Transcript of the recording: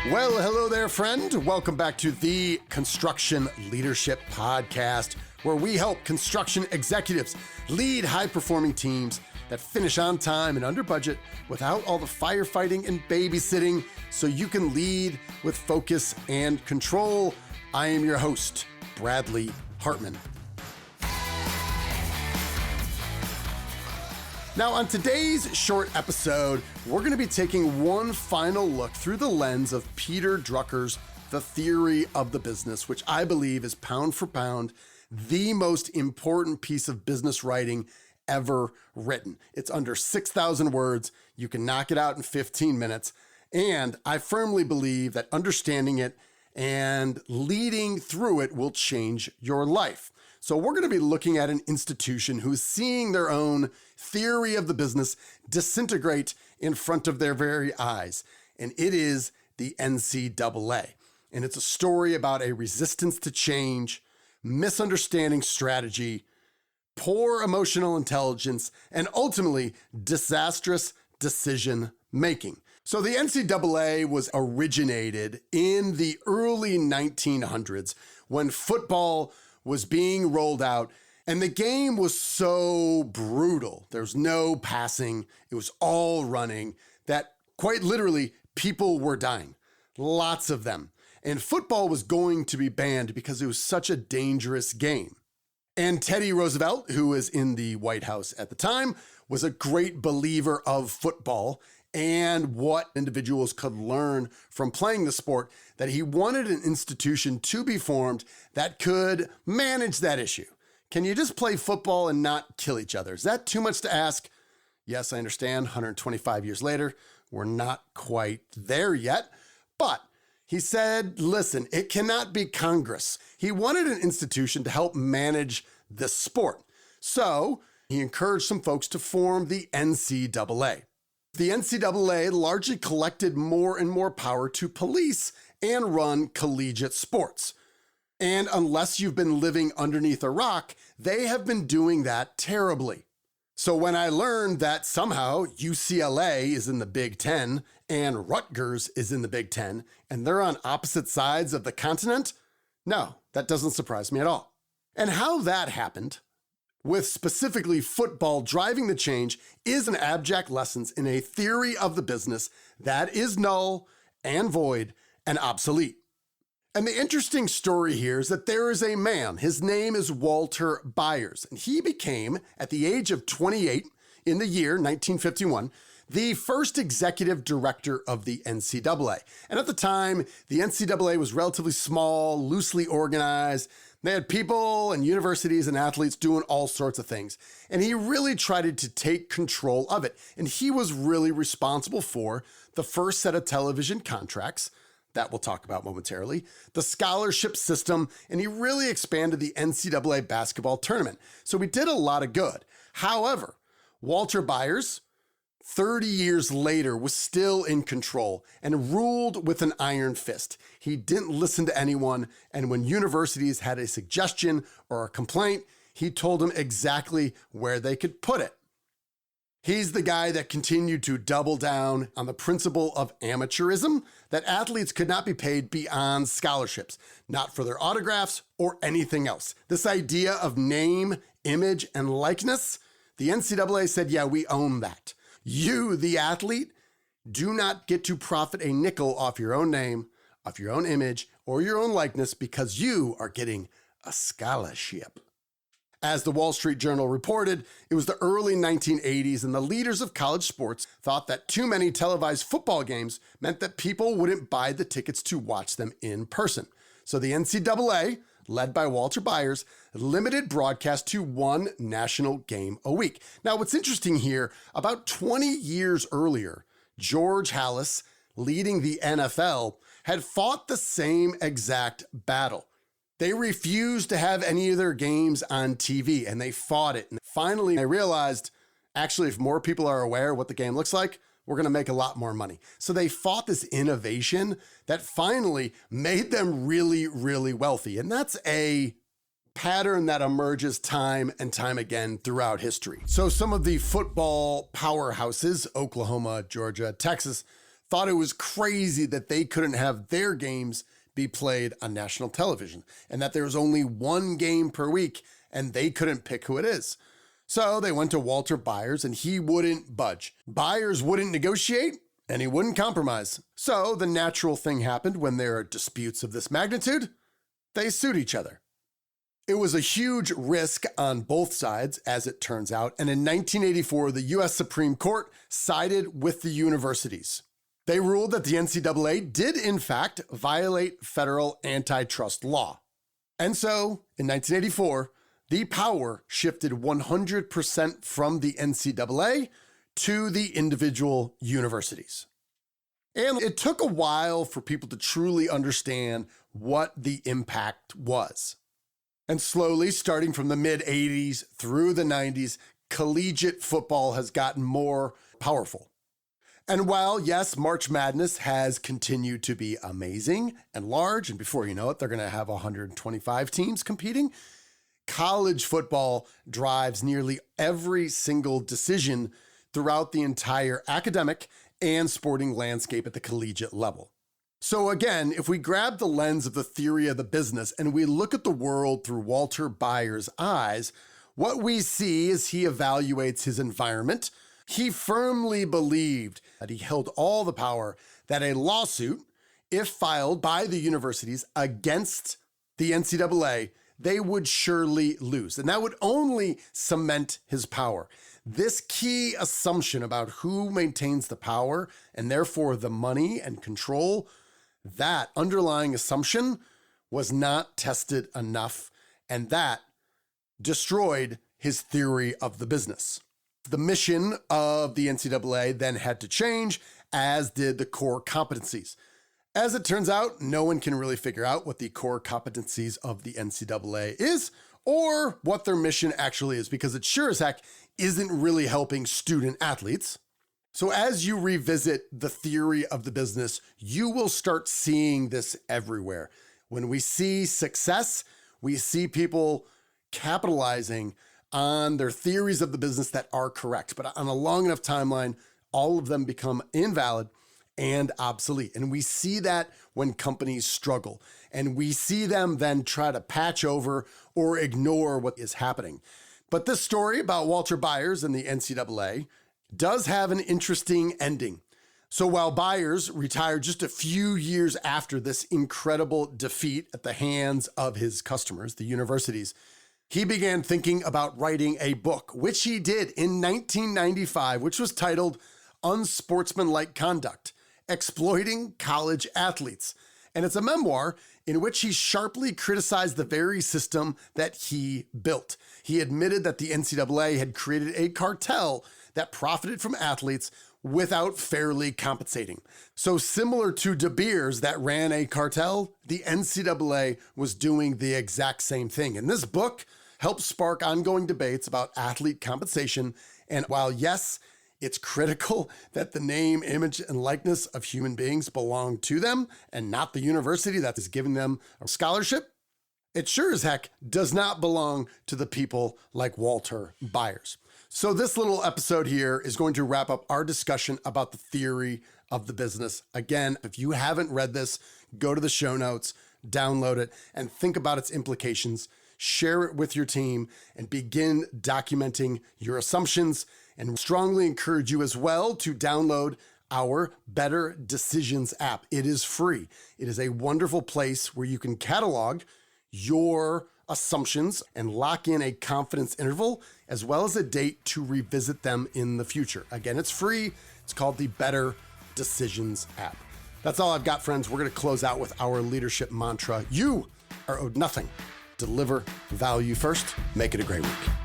Well, hello there, friend. Welcome back to the Construction Leadership Podcast, where we help construction executives lead high-performing teams that finish on time and under budget without all the firefighting and babysitting, so you can lead with focus and control. I am your host, Bradley Hartmann. Now, on today's short episode, we're going to be taking one final look through the lens of Peter Drucker's The Theory of the Business, which I believe is pound for pound the most important piece of business writing ever written. It's under 6,000 words. You can knock it out in 15 minutes. And I firmly believe that understanding it and leading through it will change your life. So we're going to be looking at an institution who's seeing their own theory of the business disintegrate in front of their very eyes. And it is the NCAA. And it's a story about a resistance to change, misunderstanding strategy, poor emotional intelligence, and ultimately disastrous decision making. So the NCAA was originated in the early 1900s when football was being rolled out, and the game was so brutal. There's no passing. It was all running that quite literally people were dying. Lots of them. And football was going to be banned because it was such a dangerous game. And Teddy Roosevelt, who was in the White House at the time, was a great believer of football and what individuals could learn from playing the sport, that he wanted an institution to be formed that could manage that issue. Can you just play football and not kill each other? Is that too much to ask? Yes, I understand. 125 years later, we're not quite there yet. But he said, listen, it cannot be Congress. He wanted an institution to help manage the sport. So he encouraged some folks to form the NCAA. The NCAA largely collected more and more power to police and run collegiate sports. And unless you've been living underneath a rock, they have been doing that terribly. So when I learned that somehow UCLA is in the Big Ten and Rutgers is in the Big Ten, and they're on opposite sides of the continent, no, that doesn't surprise me at all. And how that happened, with specifically football driving the change, is an abject lesson in a theory of the business that is null and void and obsolete. And the interesting story here is that there is a man, his name is Walter Byers, and he became, at the age of 28 in the year 1951, the first executive director of the NCAA. And at the time, the NCAA was relatively small, loosely organized. They had people and universities and athletes doing all sorts of things. And he really tried to take control of it. And he was really responsible for the first set of television contracts that we'll talk about momentarily, the scholarship system, and he really expanded the NCAA basketball tournament. So we did a lot of good. However, Walter Byers, 30 years later, was still in control and ruled with an iron fist. He didn't listen to anyone, and when universities had a suggestion or a complaint, he told them exactly where they could put it. He's the guy that continued to double down on the principle of amateurism, that athletes could not be paid beyond scholarships, not for their autographs or anything else. This idea of name, image, and likeness, the NCAA said, yeah, we own that. You, the athlete, do not get to profit a nickel off your own name, off your own image, or your own likeness because you are getting a scholarship. As the Wall Street Journal reported, it was the early 1980s and the leaders of college sports thought that too many televised football games meant that people wouldn't buy the tickets to watch them in person. So the NCAA, led by Walter Byers, limited broadcast to one national game a week. Now, what's interesting here, about 20 years earlier, George Halas, leading the NFL, had fought the same exact battle. They refused to have any of their games on TV, and they fought it. And finally, they realized, actually, if more people are aware of what the game looks like, we're going to make a lot more money. So they fought this innovation that finally made them really, really wealthy. And that's a pattern that emerges time and time again throughout history. So some of the football powerhouses, Oklahoma, Georgia, Texas, thought it was crazy that they couldn't have their games be played on national television and that there was only one game per week and they couldn't pick who it is. So they went to Walter Byers and he wouldn't budge. Byers wouldn't negotiate and he wouldn't compromise. So the natural thing happened when there are disputes of this magnitude. They sued each other. It was a huge risk on both sides, as it turns out, and in 1984, the U.S. Supreme Court sided with the universities. They ruled that the NCAA did, in fact, violate federal antitrust law. And so, in 1984, the power shifted 100% from the NCAA to the individual universities. And it took a while for people to truly understand what the impact was. And slowly, starting from the mid-'80s through the '90s, collegiate football has gotten more powerful. And while, yes, March Madness has continued to be amazing and large, and before you know it, they're going to have 125 teams competing, college football drives nearly every single decision throughout the entire academic and sporting landscape at the collegiate level. So again, if we grab the lens of the theory of the business and we look at the world through Walter Byers' eyes, what we see is he evaluates his environment. He firmly believed that he held all the power, that a lawsuit, if filed by the universities against the NCAA, they would surely lose. And that would only cement his power. This key assumption about who maintains the power and therefore the money and control, that underlying assumption was not tested enough, and that destroyed his theory of the business. The mission of the NCAA then had to change, as did the core competencies. As it turns out, no one can really figure out what the core competencies of the NCAA is or what their mission actually is, because it sure as heck isn't really helping student athletes. So as you revisit the theory of the business, you will start seeing this everywhere. When we see success, we see people capitalizing on their theories of the business that are correct. But on a long enough timeline, all of them become invalid and obsolete. And we see that when companies struggle. And we see them then try to patch over or ignore what is happening. But this story about Walter Byers and the NCAA does have an interesting ending. So while Byers retired just a few years after this incredible defeat at the hands of his customers, the universities, he began thinking about writing a book, which he did in 1995, which was titled Unsportsmanlike Conduct: Exploiting College Athletes. And it's a memoir in which he sharply criticized the very system that he built. He admitted that the NCAA had created a cartel that profited from athletes without fairly compensating. So similar to De Beers that ran a cartel, the NCAA was doing the exact same thing. And this book helped spark ongoing debates about athlete compensation. And while yes, it's critical that the name, image, and likeness of human beings belong to them and not the university that is giving them a scholarship, it sure as heck does not belong to the people like Walter Byers. So this little episode here is going to wrap up our discussion about the theory of the business. Again, if you haven't read this, go to the show notes, download it, and think about its implications. Share it with your team and begin documenting your assumptions, and strongly encourage you as well to download our Better Decisions app. It is free. It is a wonderful place where you can catalog your assumptions and lock in a confidence interval, as well as a date to revisit them in the future. Again, it's free. It's called the Better Decisions app. That's all I've got, friends. We're going to close out with our leadership mantra. You are owed nothing. Deliver value first. Make it a great week.